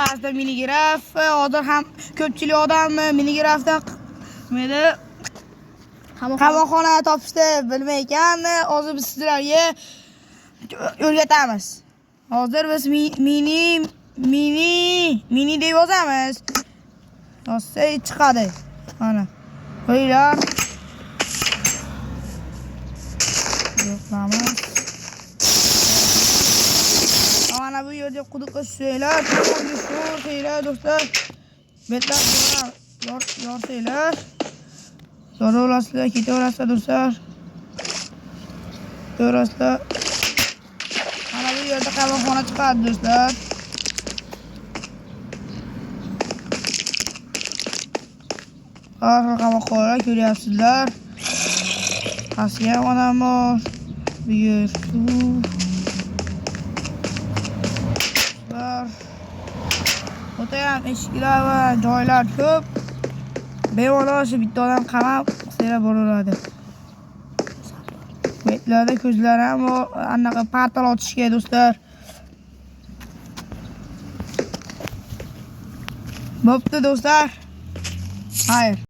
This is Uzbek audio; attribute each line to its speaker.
Speaker 1: orasida minigraf, hozir ham ko'pchilik odam minigrafdan meni qamoqxona topishni bilmay ekan. Hozir biz sizlarga o'rgatamiz. Hozir biz mini deb yozamiz. Yozsa chiqadi. Mana. Qo'yinglar. Yo'qlamiz. Mana bu yerga quduqqa tushsanglar, tushsanglar do'stlar. Betlar yorsanglar. Yoraverasizlar, ketaverasizlar do'stlar. Ko'rasizlar. Mana bu yerda qamoqxona chiqadi do'stlar. Har xil qamoqxonalar ko'ryapsizlar. Pastga ham odam bor. Bu yer o'tayam eshiklar va joylar ko'p. Bemalol shu bitta odam qamab qilsa bo'laveradi. Betlarda ko'zlar ham anaqa portal ochishga do'stlar. Bo'pti do'stlar. Xayr.